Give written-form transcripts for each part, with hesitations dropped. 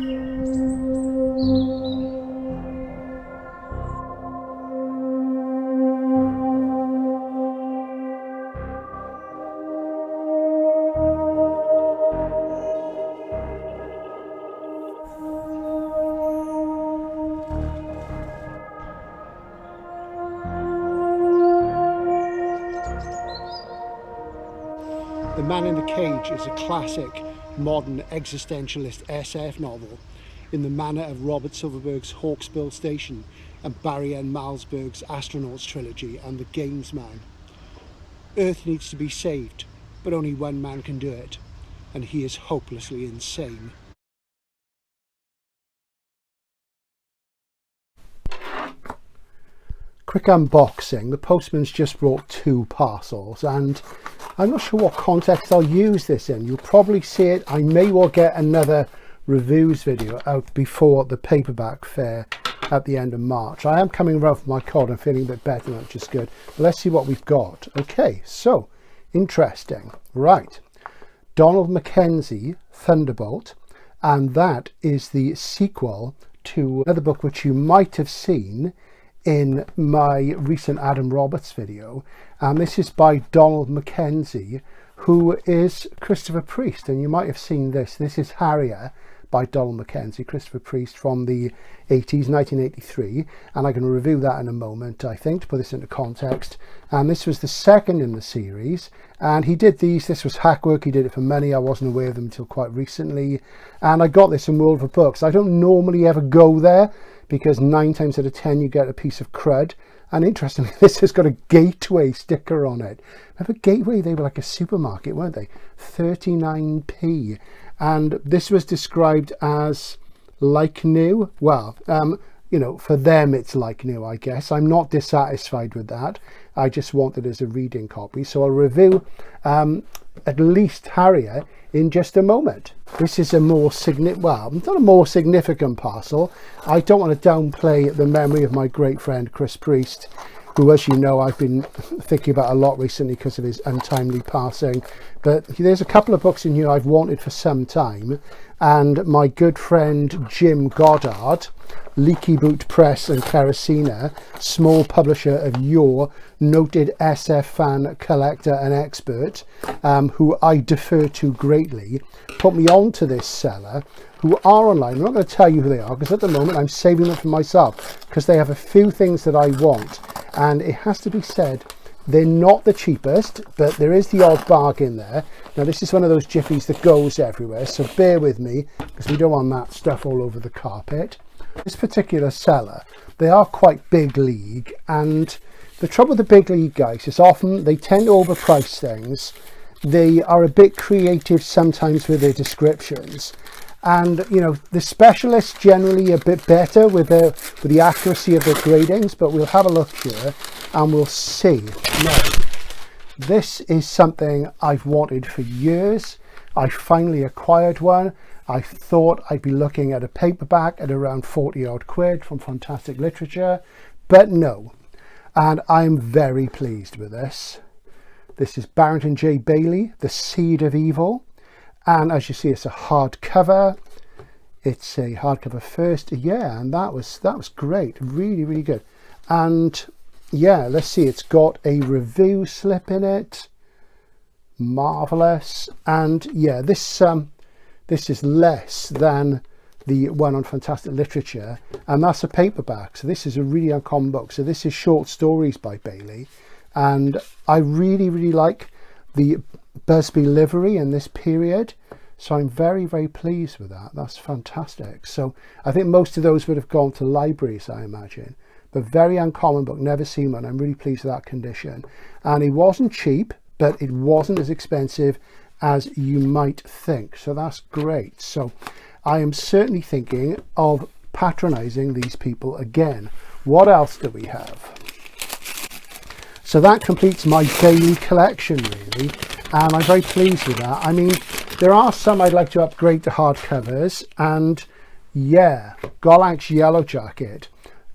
The Man in the Cage is a classic modern existentialist SF novel in the manner of Robert Silverberg's Hawksbill Station and Barry N. Malzberg's Astronauts trilogy and The Gamesman. Earth needs to be saved, but only one man can do it, and he is hopelessly insane. Quick unboxing. The postman's just brought 2 parcels, and I'm not sure what context I'll use this in. You'll probably see it. I may well get another reviews video out before the paperback fair at the end of March. I am coming around from my cold. I'm feeling a bit better, which is good. But let's see what we've got. Okay, so interesting. Right. Donald Mackenzie, Thunderbolt, and that is the sequel to another book which you might have seen in my recent Adam Roberts video, and this is by Donald Mackenzie, who is Christopher Priest, and you might have seen this. This is Harrier by Donald Mackenzie, Christopher Priest, from the 80s, 1983, and I'm going to review that in a moment, I think, to put this into context. And this was the second in the series, and he did these. This was hackwork. He did it for money. I wasn't aware of them until quite recently, and I got this in World of Books. I don't normally ever go there, because 9 times out of 10 you get a piece of crud. And interestingly, this has got a Gateway sticker on it. Remember Gateway? They were like a supermarket, weren't they? 39p. And this was described as like new. Well, you know, for them it's like new, I guess. I'm not dissatisfied with that. I just want it as a reading copy. So I'll review at least Harrier in just a moment. This is a more not a more significant parcel. I don't want to downplay the memory of my great friend Chris Priest, who, as you know, I've been thinking about a lot recently because of his untimely passing. But there's a couple of books in here I've wanted for some time, and my good friend Jim Goddard, Leaky Boot Press and Kerosena, small publisher of your noted SF fan, collector and expert, who I defer to greatly, put me on to this seller, who are online. I'm not going to tell you who they are, because at the moment I'm saving them for myself, because they have a few things that I want, and it has to be said, they're not the cheapest, but there is the odd bargain there. Now this is one of those jiffies that goes everywhere, so bear with me, because we don't want that stuff all over the carpet. This particular seller, they are quite big league, and the trouble with the big league guys is often they tend to overprice things. They are a bit creative sometimes with their descriptions, and you know, the specialists generally a bit better with the accuracy of their gradings. But we'll have a look here and we'll see. Now, this is something I've wanted for years. I finally acquired one. I thought I'd be looking at a paperback at around 40 odd quid from Fantastic Literature, but no. And I'm very pleased with this. This is Barrington J. Bayley, The Seed of Evil. And as you see, it's a hardcover. It's a hardcover first. Yeah, and that was great. Really, really good. And yeah, let's see, it's got a review slip in it. Marvelous. And yeah, this is less than the one on Fantastic Literature, and that's a paperback. So this is a really uncommon book. So this is short stories by Bayley, and I really, really like the Busby livery in this period. So I'm very, very pleased with that. That's fantastic. So I think most of those would have gone to libraries, I imagine. But very uncommon book, never seen one. I'm really pleased with that condition. And it wasn't cheap, but it wasn't as expensive as you might think. So that's great. So I am certainly thinking of patronizing these people again. What else do we have? So that completes my Bayley collection, really, and I'm very pleased with that. I mean, there are some I'd like to upgrade to hardcovers, and yeah, Golanc's Yellow Jacket.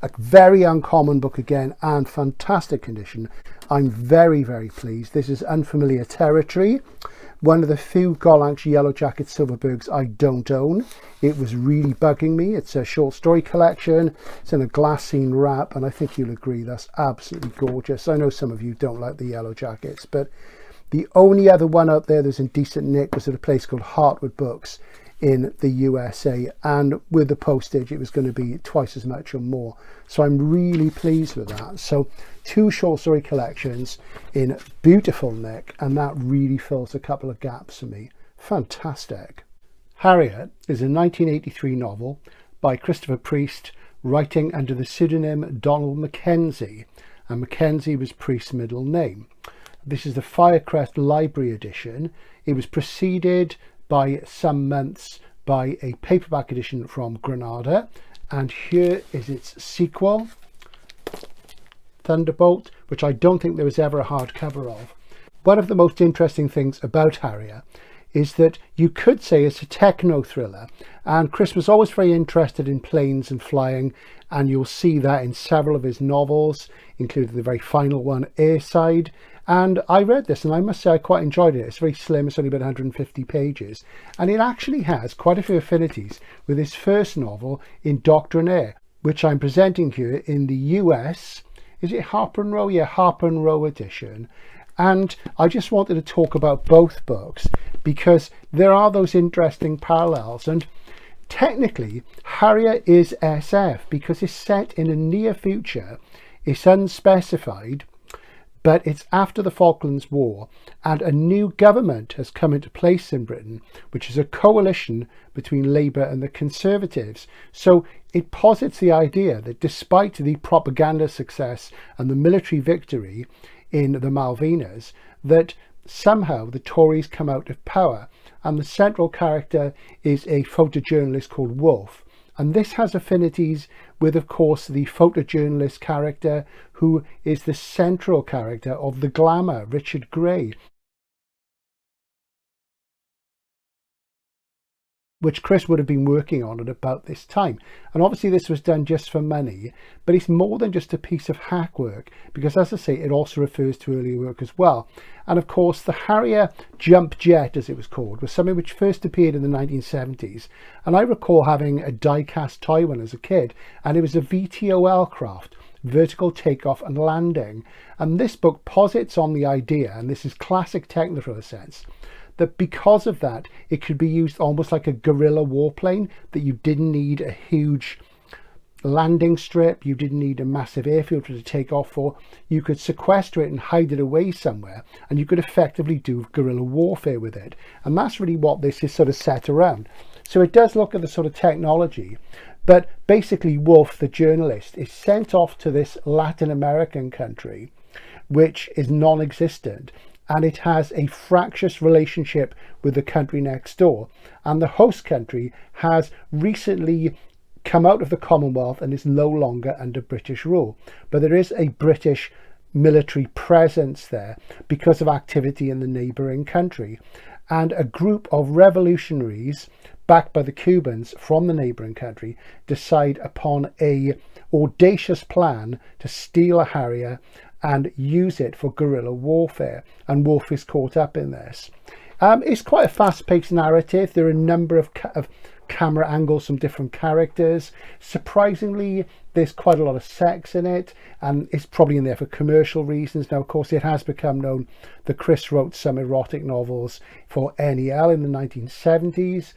A very uncommon book again, and fantastic condition. I'm very, very pleased. This is unfamiliar territory. One of the few Gollancz Yellow Jacket Silverbergs I don't own. It was really bugging me. It's a short story collection. It's in a glassine wrap, and I think you'll agree that's absolutely gorgeous. I know some of you don't like the Yellow Jackets, but the only other one out there that's in decent nick was at a place called Heartwood Books in the USA, and with the postage it was going to be twice as much or more. So I'm really pleased with that. So 2 short story collections in beautiful nick, and that really fills a couple of gaps for me. Fantastic. Harriet is a 1983 novel by Christopher Priest, writing under the pseudonym Donald Mackenzie, and Mackenzie was Priest's middle name. This is the Firecrest Library edition. It was preceded by some months by a paperback edition from Granada, and here is its sequel, Thunderbolt, which I don't think there was ever a hardcover of. One of the most interesting things about Harriet is that you could say it's a techno-thriller, and Chris was always very interested in planes and flying, and you'll see that in several of his novels, including the very final one, Airside. And I read this, and I must say I quite enjoyed it. It's very slim, it's only about 150 pages, and it actually has quite a few affinities with his first novel, In Doctrinaire, which I'm presenting here in the US. Is it Harper and Row? Yeah, Harper and Row edition. And I just wanted to talk about both books because there are those interesting parallels. And technically, Harriet is SF because it's set in a near future. It's unspecified, but it's after the Falklands War, and a new government has come into place in Britain, which is a coalition between Labour and the Conservatives. So it posits the idea that despite the propaganda success and the military victory in the Malvinas, that somehow the Tories come out of power, and the central character is a photojournalist called Wolf. And this has affinities with, of course, the photojournalist character who is the central character of The Glamour, Richard Gray, which Chris would have been working on at about this time. And obviously this was done just for money, but it's more than just a piece of hack work, because as I say, it also refers to earlier work as well. And of course, the Harrier jump jet, as it was called, was something which first appeared in the 1970s. And I recall having a die-cast toy one as a kid, and it was a VTOL craft, vertical takeoff and landing. And this book posits on the idea, and this is classic Technothriller sense, that because of that, it could be used almost like a guerrilla warplane, that you didn't need a huge landing strip, you didn't need a massive airfield to take off for. You could sequester it and hide it away somewhere, and you could effectively do guerrilla warfare with it. And that's really what this is sort of set around. So it does look at the sort of technology, but basically Wolf, the journalist, is sent off to this Latin American country, which is non-existent, and it has a fractious relationship with the country next door. And the host country has recently come out of the Commonwealth and is no longer under British rule. But there is a British military presence there because of activity in the neighbouring country. And a group of revolutionaries, backed by the Cubans from the neighbouring country, decide upon a audacious plan to steal a Harrier and use it for guerrilla warfare, and Wolf is caught up in this. It's quite a fast-paced narrative. There are a number of camera angles from different characters. Surprisingly, there's quite a lot of sex in it, and it's probably in there for commercial reasons. Now, of course, it has become known that Chris wrote some erotic novels for NEL in the 1970s,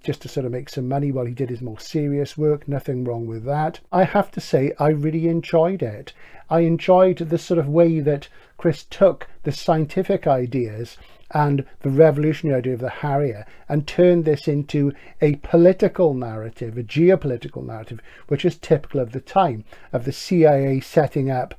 just to sort of make some money while he did his more serious work. Nothing wrong with that. I have to say, I really enjoyed it. I enjoyed the sort of way that Chris took the scientific ideas and the revolutionary idea of the Harrier and turned this into a political narrative, a geopolitical narrative, which is typical of the time, of the CIA setting up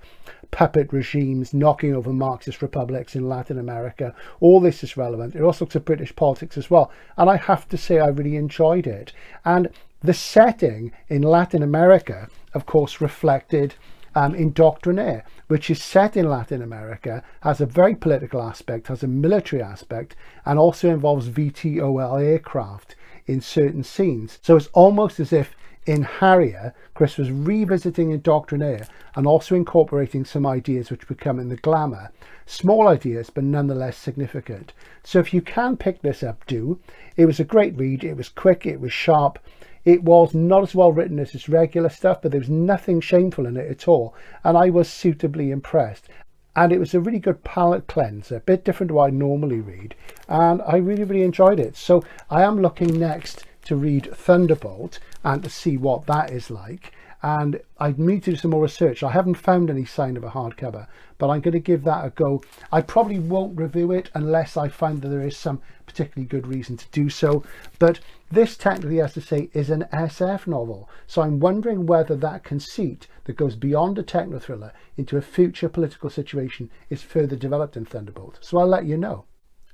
puppet regimes, knocking over Marxist republics in Latin America. All this is relevant. It also looks at British politics as well. And I have to say, I really enjoyed it. And the setting in Latin America, of course, reflected in Doctrinaire, which is set in Latin America, has a very political aspect, has a military aspect, and also involves VTOL aircraft in certain scenes. So it's almost as if in Harrier, Chris was revisiting Indoctrinaire and also incorporating some ideas which become in the Glamour. Small ideas, but nonetheless significant. So if you can pick this up, do. It was a great read. It was quick. It was sharp. It was not as well written as its regular stuff, but there was nothing shameful in it at all. And I was suitably impressed. And it was a really good palate cleanser, a bit different to what I normally read. And I really, really enjoyed it. So I am looking next to read Thunderbolt and to see what that is like. And I need to do some more research. I haven't found any sign of a hardcover, but I'm going to give that a go. I probably won't review it unless I find that there is some particularly good reason to do so. But this technically, as to say, is an SF novel. So I'm wondering whether that conceit that goes beyond a techno-thriller into a future political situation is further developed in Thunderbolt. So I'll let you know.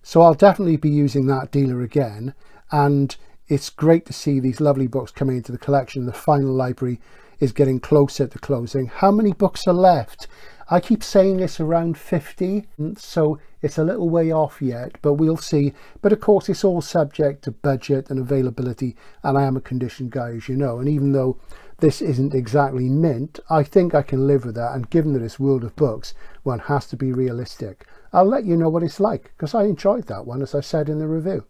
So I'll definitely be using that dealer again. And it's great to see these lovely books coming into the collection. The final library is getting closer to closing. How many books are left? I keep saying it's around 50, so it's a little way off yet, but we'll see. But of course, it's all subject to budget and availability, and I am a conditioned guy, as you know. And even though this isn't exactly mint, I think I can live with that. And given that it's World of Books, one has to be realistic. I'll let you know what it's like, because I enjoyed that one, as I said in the review.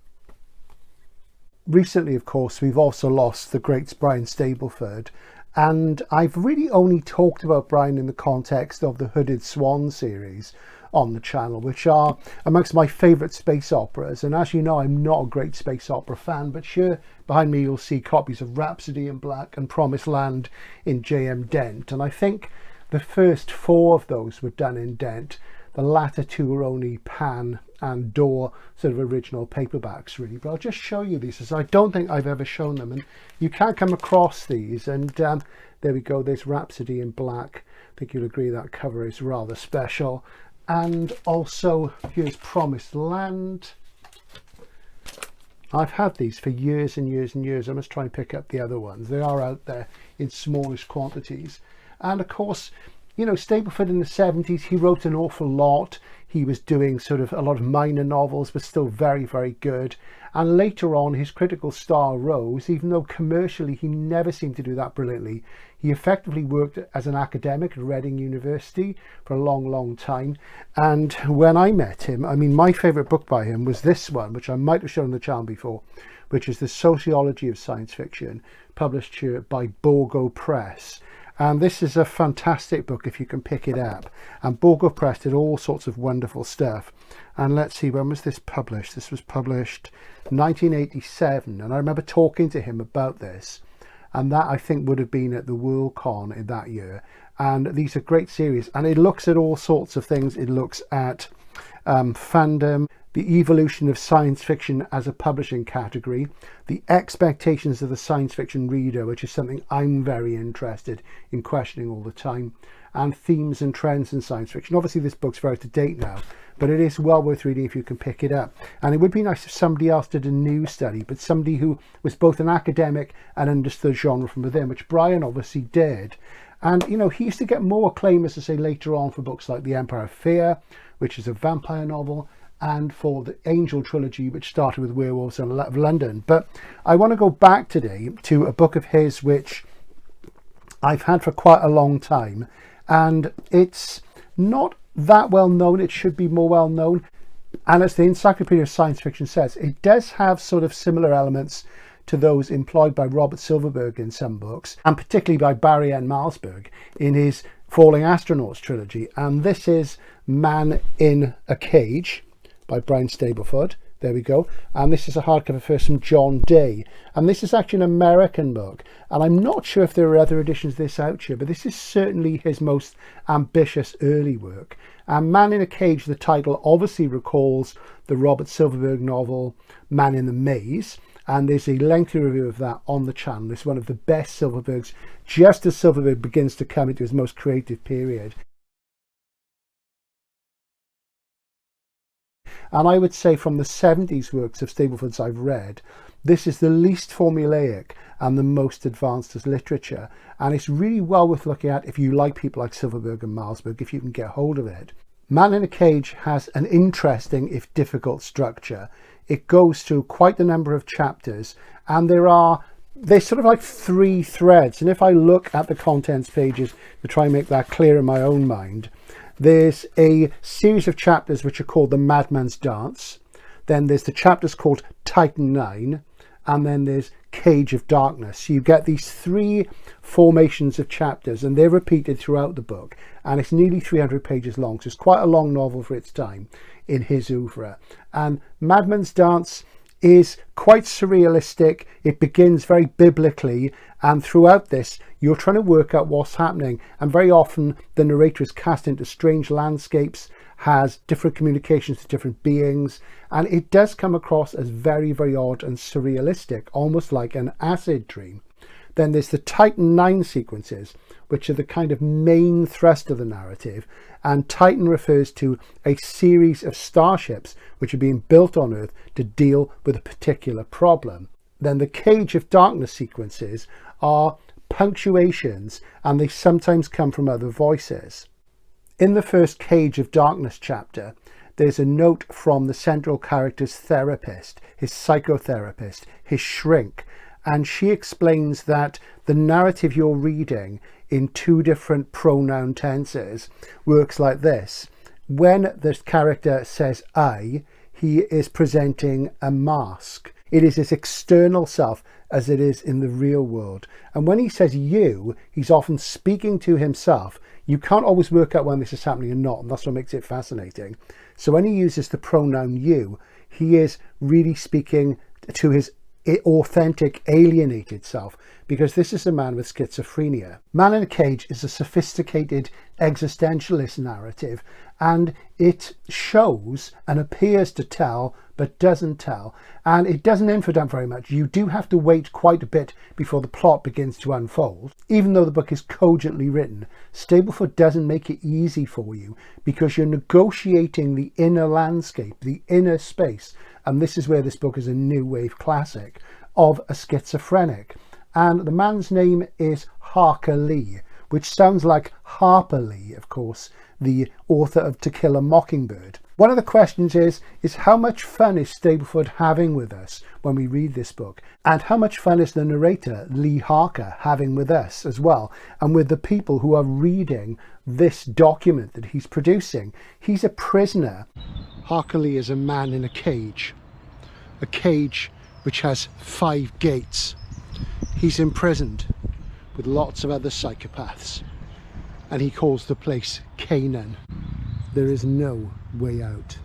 Recently, of course, we've also lost the great Brian Stableford. And I've really only talked about Brian in the context of the Hooded Swan series on the channel, which are amongst my favourite space operas. And as you know, I'm not a great space opera fan, but sure, behind me you'll see copies of Rhapsody in Black and Promised Land in J.M. Dent. And I think the first 4 of those were done in Dent. The latter 2 were only Pan and Door sort of original paperbacks, really. But I'll just show you these, as I don't think I've ever shown them. And you can come across these. And there we go. There's Rhapsody in Black. I think you'll agree that cover is rather special. And also, here's Promised Land. I've had these for years and years and years. I must try and pick up the other ones. They are out there in smallish quantities. And of course, you know, Stableford in the 70s, he wrote an awful lot. He was doing sort of a lot of minor novels, but still very, very good. And later on, his critical star rose, even though commercially he never seemed to do that brilliantly. He effectively worked as an academic at Reading University for a long, long time. And when I met him, I mean, my favourite book by him was this one, which I might have shown on the channel before, which is The Sociology of Science Fiction, published here by Borgo Press. And this is a fantastic book if you can pick it up. And Borgo Press did all sorts of wonderful stuff. And let's see, when was this published? This was published 1987. And I remember talking to him about this. And that, I think, would have been at the Worldcon in that year. And these are great series. And it looks at all sorts of things. It looks at fandom, the evolution of science fiction as a publishing category, the expectations of the science fiction reader, which is something I'm very interested in questioning all the time, and themes and trends in science fiction. Obviously, this book's very out of date now, but it is well worth reading if you can pick it up. And it would be nice if somebody else did a new study, but somebody who was both an academic and understood genre from within, which Brian obviously did. And, you know, he used to get more acclaim, as I say, later on for books like The Empire of Fear, which is a vampire novel, and for the Angel trilogy, which started with Werewolves of London. But I want to go back today to a book of his which I've had for quite a long time, and it's not that well known. It should be more well known, and as the Encyclopedia of Science Fiction says, it does have sort of similar elements to those employed by Robert Silverberg in some books, and particularly by Barry N. Malzberg in his Falling Astronauts trilogy. And this is Man in a Cage by Brian Stableford. There we go. And this is a hardcover first from John Day. And this is actually an American book. And I'm not sure if there are other editions of this out here, but this is certainly his most ambitious early work. And Man in a Cage, the title, obviously recalls the Robert Silverberg novel Man in the Maze. And there's a lengthy review of that on the channel. It's one of the best Silverbergs, just as Silverberg begins to come into his most creative period. And I would say from the 70s works of Stableford's I've read, this is the least formulaic and the most advanced as literature. And it's really well worth looking at if you like people like Silverberg and Malzberg, if you can get hold of it. Man in a Cage has an interesting, if difficult, structure. It goes through quite a number of chapters, and there are there's sort of like 3 threads, and if I look at the contents pages to try and make that clear in my own mind, there's a series of chapters which are called the Madman's Dance, then there's the chapters called Titan 9, and then there's Cage of Darkness. So you get these 3 formations of chapters, and they're repeated throughout the book, and it's nearly 300 pages long, so it's quite a long novel for its time in his oeuvre. And Madman's Dance is quite surrealistic. It begins very biblically, and throughout this you're trying to work out what's happening, and very often the narrator is cast into strange landscapes, has different communications to different beings, and it does come across as very, very odd and surrealistic, almost like an acid dream. Then there's the Titan 9 sequences, which are the kind of main thrust of the narrative, and Titan refers to a series of starships which are being built on Earth to deal with a particular problem. Then the Cage of Darkness sequences are punctuations, and they sometimes come from other voices. In the first Cage of Darkness chapter, there's a note from the central character's therapist, his psychotherapist, his shrink, and she explains that the narrative you're reading in 2 different pronoun tenses works like this. When the character says I, he is presenting a mask. It is his external self as it is in the real world. And when he says you, he's often speaking to himself. You can't always work out when this is happening or not, and that's what makes it fascinating. So when he uses the pronoun you, he is really speaking to his authentic, alienated self, because this is a man with schizophrenia. Man in a Cage is a sophisticated existentialist narrative, and it shows and appears to tell but doesn't tell, and it doesn't info very much. You do have to wait quite a bit before the plot begins to unfold. Even though the book is cogently written, Stableford doesn't make it easy for you, because you're negotiating the inner landscape, the inner space, and this is where this book is a new wave classic, of a schizophrenic. And the man's name is Harker Lee, which sounds like Harper Lee, of course, the author of To Kill a Mockingbird. One of the questions is how much fun is Stableford having with us when we read this book? And how much fun is the narrator, Lee Harker, having with us as well? And with the people who are reading this document that he's producing. He's a prisoner. Harker Lee is a man in a cage which has 5 gates. He's imprisoned with lots of other psychopaths, and he calls the place Canaan. There is no way out.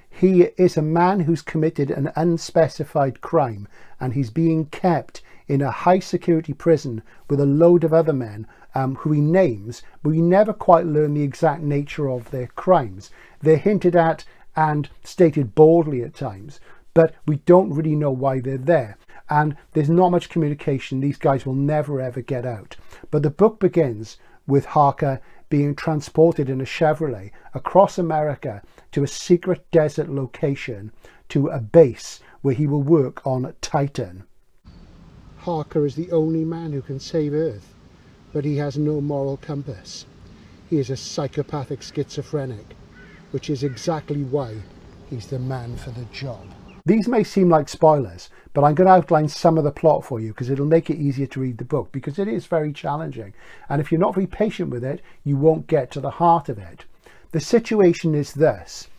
He is a man who's committed an unspecified crime, and he's being kept in a high security prison with a load of other men who he names, but we never quite learn the exact nature of their crimes. They're hinted at and stated boldly at times, but we don't really know why they're there. And there's not much communication. These guys will never ever get out. But the book begins with Harker being transported in a Chevrolet across America to a secret desert location, to a base where he will work on Titan. Harker is the only man who can save Earth, but he has no moral compass. He is a psychopathic schizophrenic, which is exactly why he's the man for the job. These may seem like spoilers, but I'm going to outline some of the plot for you because it'll make it easier to read the book, because it is very challenging. And if you're not very patient with it, you won't get to the heart of it. The situation is this.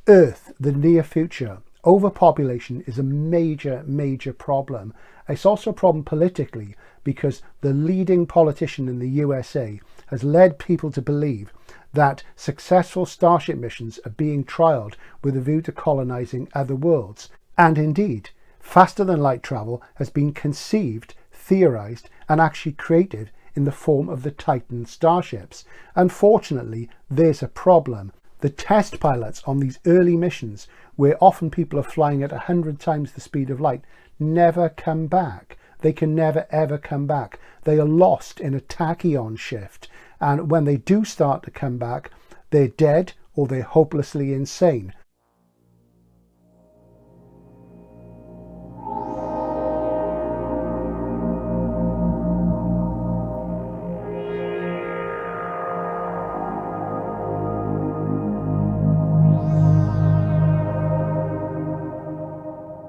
Earth, the near future, overpopulation is a major, major problem. It's also a problem politically, because the leading politician in the USA has led people to believe that successful Starship missions are being trialled with a view to colonizing other worlds. And indeed, faster than light travel has been conceived, theorized, and actually created in the form of the Titan starships. Unfortunately, there's a problem. The test pilots on these early missions, where often people are flying at 100 times the speed of light, never come back. They can never ever come back. They are lost in a tachyon shift, and when they do start to come back, they're dead or they're hopelessly insane.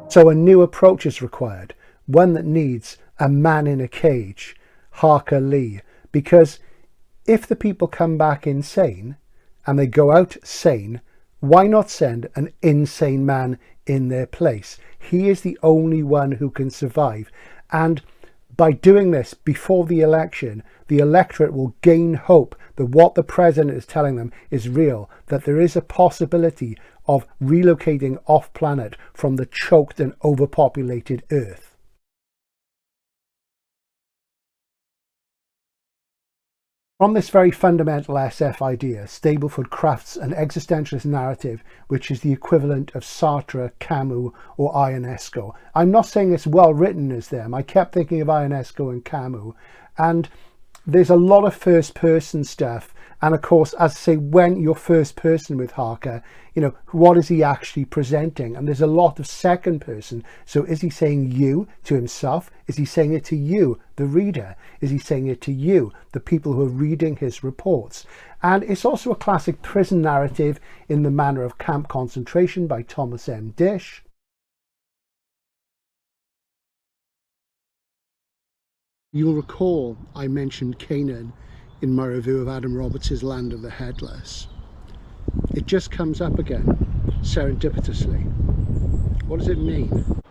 So a new approach is required. one that needs a man in a cage, Harker Lee, because if the people come back insane and they go out sane, why not send an insane man in their place? He is the only one who can survive. And by doing this before the election, the electorate will gain hope that what the president is telling them is real, that there is a possibility of relocating off planet from the choked and overpopulated Earth. From this very fundamental SF idea, Stableford crafts an existentialist narrative which is the equivalent of Sartre, Camus or Ionesco. I'm not saying it's well written as them. I kept thinking of Ionesco and Camus, and there's a lot of first person stuff. And of course, as I say, when you're first person with Harker, you know, what is he actually presenting? And there's a lot of second person. So is he saying you to himself? Is he saying it to you, the reader? Is he saying it to you, the people who are reading his reports? And it's also a classic prison narrative in the manner of Camp Concentration by Thomas M. Dish. You'll recall I mentioned Canaan in my review of Adam Roberts' Land of the Headless. It just comes up again, serendipitously. What does it mean?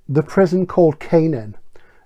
The prison called Canaan.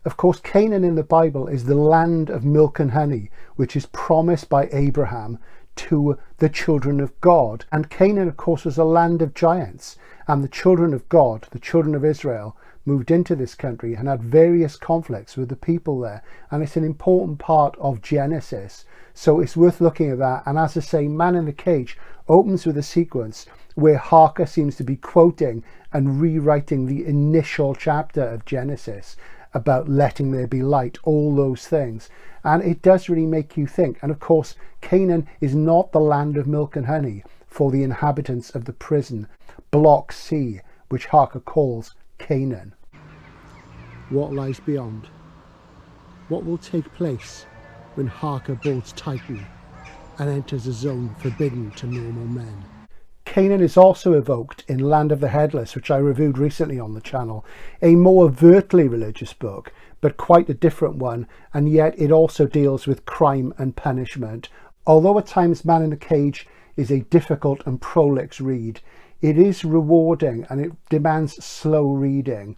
Of course, Canaan in the Bible is the land of milk and honey, which is promised by Abraham to the children of God. And Canaan, of course, was a land of giants. And the children of God, the children of Israel, moved into this country and had various conflicts with the people there. And it's an important part of Genesis. So it's worth looking at that. And as I say, Man in the Cage opens with a sequence where Harker seems to be quoting and rewriting the initial chapter of Genesis about letting there be light, all those things. And it does really make you think. And of course, Canaan is not the land of milk and honey for the inhabitants of the prison, Block C, which Harker calls Canaan. What lies beyond? What will take place when Harker bolts tightly and enters a zone forbidden to normal men? Canaan is also evoked in Land of the Headless, which I reviewed recently on the channel, a more overtly religious book, but quite a different one, and yet it also deals with crime and punishment. Although at times Man in the Cage is a difficult and prolix read, it is rewarding and it demands slow reading.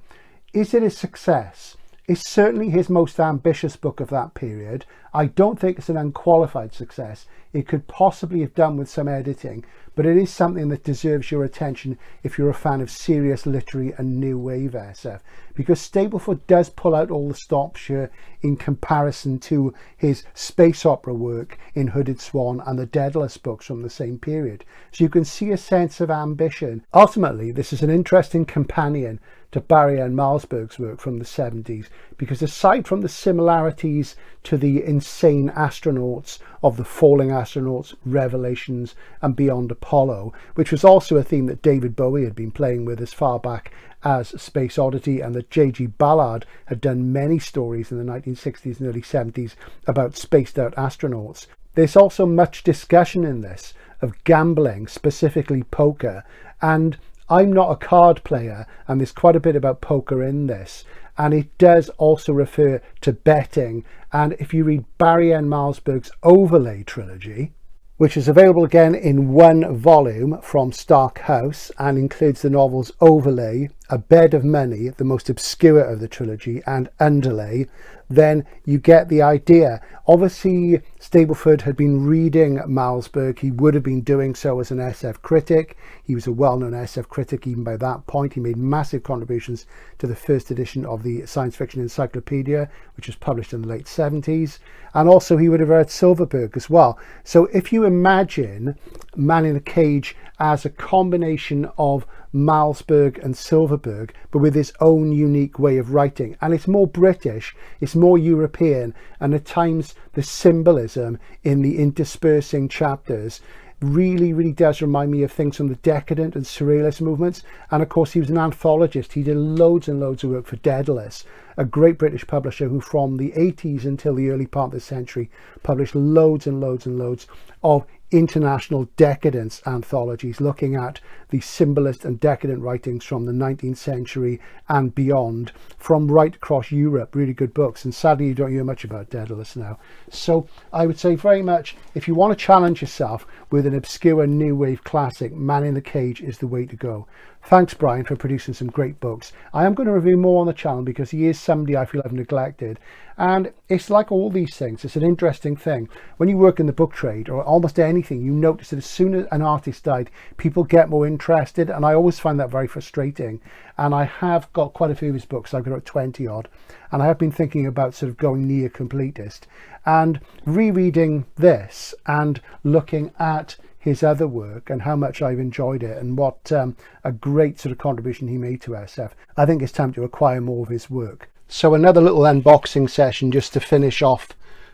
Is it a success? It's certainly his most ambitious book of that period. I don't think it's an unqualified success. It could possibly have done with some editing, but it is something that deserves your attention if you're a fan of serious literary and new wave SF, because Stableford does pull out all the stops here in comparison to his space opera work in Hooded Swan and the Daedalus books from the same period. So you can see a sense of ambition. Ultimately, this is an interesting companion to Barry and Malzberg's work from the 70s, because aside from the similarities to the insane astronauts of The Falling Astronauts, Revelations and Beyond Apollo, which was also a theme that David Bowie had been playing with as far back as Space Oddity, and that J.G. Ballard had done many stories in the 1960s and early 70s about spaced out astronauts. There's also much discussion in this of gambling, specifically poker, and I'm not a card player, and there's quite a bit about poker in this, and it does also refer to betting. And if you read Barry N. Malzberg's Overlay trilogy, which is available again in one volume from Stark House and includes the novels Overlay, A Bed of Money, the most obscure of the trilogy, and Underlay, then you get the idea. Obviously, Stableford had been reading Malzberg. He would have been doing so as an SF critic. He was a well-known SF critic even by that point. He made massive contributions to the first edition of the Science Fiction Encyclopedia, which was published in the late 70s. And also he would have read Silverberg as well. So if you imagine Man in the Cage as a combination of Malzberg and Silverberg, but with his own unique way of writing, and it's more British, it's more European, and at times the symbolism in the interspersing chapters really does remind me of things from the decadent and surrealist movements. And of course he was an anthologist. He did loads and loads of work for Daedalus, a great British publisher who from the 80s until the early part of the century published loads and loads and loads of international decadence anthologies, looking at the symbolist and decadent writings from the 19th century and beyond, from right across Europe. Really good books, and sadly you don't hear much about Daedalus now. So I would say very much, if you want to challenge yourself with an obscure new wave classic, Man in the Cage is the way to go. Thanks, Brian, for producing some great books. I am going to review more on the channel because he is somebody I feel I've neglected. And it's like all these things, it's an interesting thing. When you work in the book trade or almost anything, you notice that as soon as an artist died, people get more interested. And I always find that very frustrating. And I have got quite a few of his books. I've got about 20 odd. And I have been thinking about sort of going near completist. And rereading this and looking at his other work and how much I've enjoyed it, and what a great sort of contribution he made to SF. I think it's time to acquire more of his work. So another little unboxing session just to finish off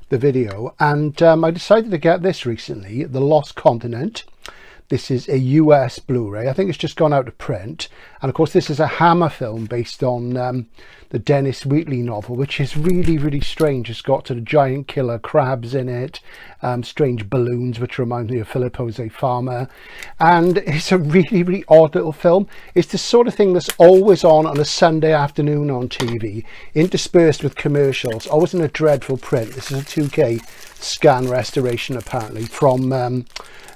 the video, and I decided to get this recently, The Lost Continent. This is a US Blu-ray. I think it's just gone out of print. And of course, this is a Hammer film based on the Dennis Wheatley novel, which is really, really strange. It's got sort of giant killer crabs in it, strange balloons, which remind me of Philip Jose Farmer. And it's a really, really odd little film. It's the sort of thing that's always on a Sunday afternoon on TV, interspersed with commercials, always in a dreadful print. This is a 2K scan restoration, apparently, from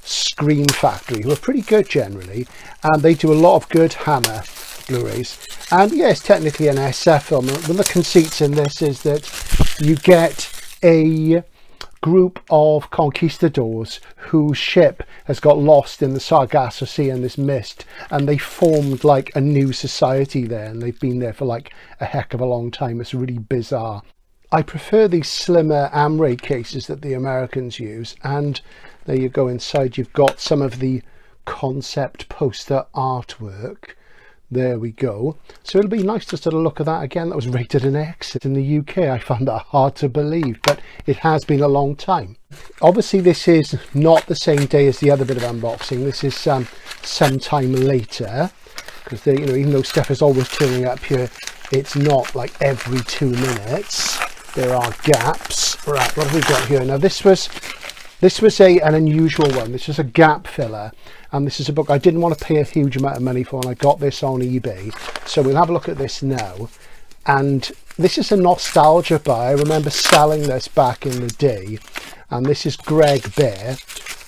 Screen Factory, who are pretty good generally, and they do a lot of good Hammer Blu-rays. And yeah, it's technically an SF film. One of the conceits in this is that you get a group of conquistadors whose ship has got lost in the Sargasso Sea and this mist, and they formed like a new society there, and they've been there for like a heck of a long time. It's really bizarre. I prefer these slimmer Amray cases that the Americans use, and there you go. Inside you've got some of the concept poster artwork. There we go. So it'll be nice to sort of look at that again. That was rated an X in the UK. I found that hard to believe, but it has been a long time. Obviously this is not the same day as the other bit of unboxing. This is sometime later, because you know, even though stuff is always turning up here, it's not like every 2 minutes. There are gaps. Right, what have we got here? Now this was an unusual one. This is a gap filler, and this is a book I didn't want to pay a huge amount of money for, and I got this on eBay. So we'll have a look at this now. And this is a nostalgia buy. I remember selling this back in the day, and this is Greg Bear,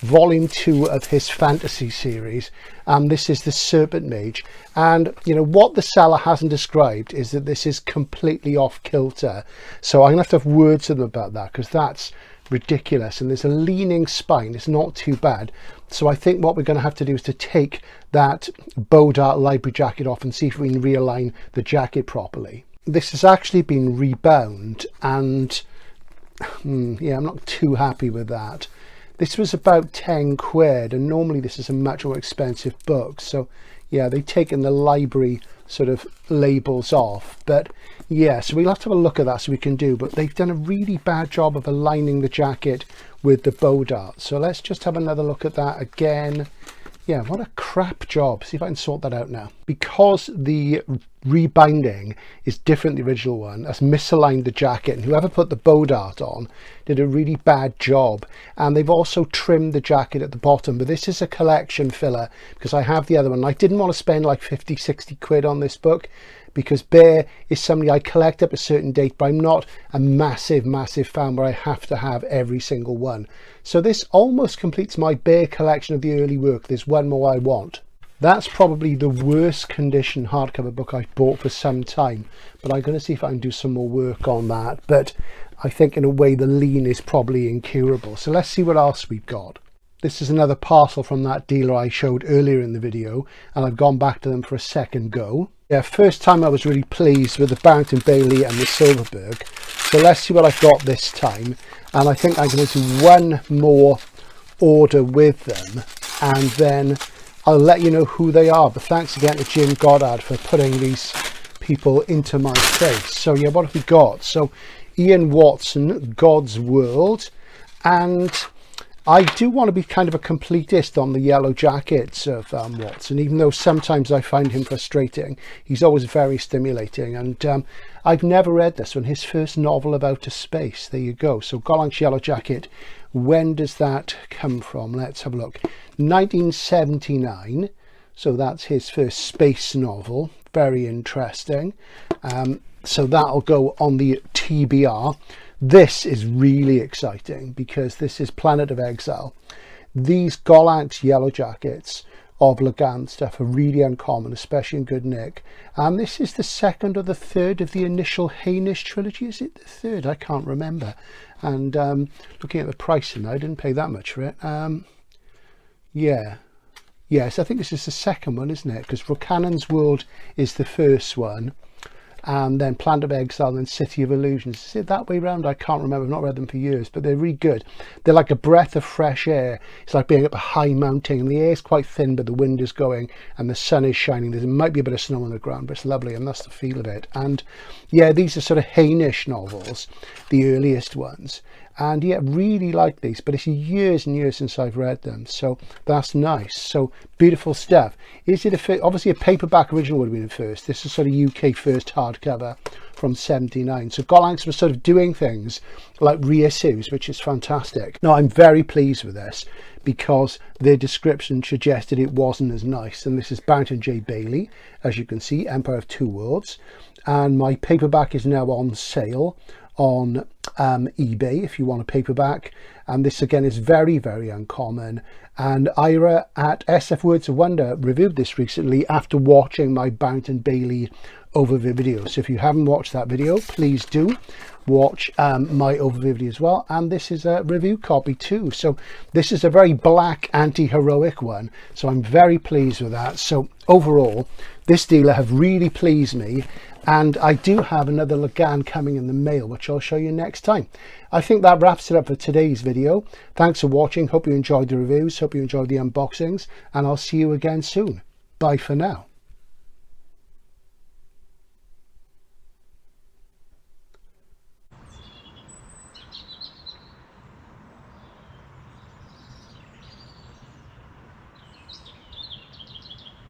volume 2 of his fantasy series, and this is the Serpent Mage. And you know what the seller hasn't described is that this is completely off kilter, so I'm gonna have to have words with them about that, because that's ridiculous. And there's a leaning spine, it's not too bad. So I think what we're going to have to do is to take that Bodart library jacket off and see if we can realign the jacket properly. This has actually been rebound, and yeah, I'm not too happy with that. This was about 10 quid, and normally this is a much more expensive book. So yeah, they've taken the library sort of labels off, but yeah, so we'll have to have a look at that so we can do, but they've done a really bad job of aligning the jacket with the Bodart. So let's just have another look at that again. Yeah, what a crap job. See if I can sort that out now. Because the rebinding is different than the original one, that's misaligned the jacket, and whoever put the Bodart on did a really bad job. And they've also trimmed the jacket at the bottom, but this is a collection filler because I have the other one. I didn't want to spend like 50-60 quid on this book, because Bear is somebody I collect up a certain date, but I'm not a massive fan where I have to have every single one. So this almost completes my Bear collection of the early work. There's one more I want. That's probably the worst condition hardcover book I've bought for some time, but I'm going to see if I can do some more work on that. But I think in a way the lean is probably incurable. So let's see what else we've got. This is another parcel from that dealer I showed earlier in the video, and I've gone back to them for a second go. Yeah, first time I was really pleased with the Barrington, Bayley and the Silverberg. So let's see what I've got this time. And I think I'm going to do one more order with them, and then I'll let you know who they are. But thanks again to Jim Goddard for putting these people into my face. So yeah, what have we got? So Ian Watson, God's World, and I do want to be kind of a completist on the yellow jackets of Watson, even though sometimes I find him frustrating. He's always very stimulating, and I've never read this one, his first novel about a space. There you go. So Golanc's Yellow Jacket, when does that come from? Let's have a look. 1979, so that's his first space novel. Very interesting. So that'll go on the TBR. This is really exciting because this is Planet of Exile. These Golanc's Yellow Jackets of Lagan stuff are really uncommon, especially in good nick. And this is the second or the third of the initial Hainish trilogy. Is it the third? I can't remember. And looking at the pricing, I didn't pay that much for it. Yeah. Yes, I think this is the second one, isn't it? Because Rocannon's World is the first one. And then Planet of Exile and City of Illusions. Is it that way round? I can't remember. I've not read them for years, but they're really good. They're like a breath of fresh air. It's like being up a high mountain, and the air is quite thin, but the wind is going, and the sun is shining. There might be a bit of snow on the ground, but it's lovely, and that's the feel of it. And yeah, these are sort of Hainish novels, the earliest ones. And yeah, really like these, but it's years and years since I've read them, so that's nice. So beautiful stuff. Is it obviously a paperback original would have been a first. This is sort of UK first hardcover from 79. So Golanc's was sort of doing things like reissues, which is fantastic. Now I'm very pleased with this because their description suggested it wasn't as nice. And this is Barrington J. Bayley, as you can see, Empire of Two Worlds. And my paperback is now on sale on eBay if you want a paperback, and this again is very, very uncommon. And Ira at SF Words of Wonder reviewed this recently after watching my Barrington Bayley overview video. So if you haven't watched that video, please do watch my overview video as well. And this is a review copy too, so this is a very black anti-heroic one, so I'm very pleased with that. So overall, this dealer have really pleased me. And I do have another Lagan coming in the mail, which I'll show you next time. I think that wraps it up for today's video. Thanks for watching. Hope you enjoyed the reviews. Hope you enjoyed the unboxings. And I'll see you again soon. Bye for now.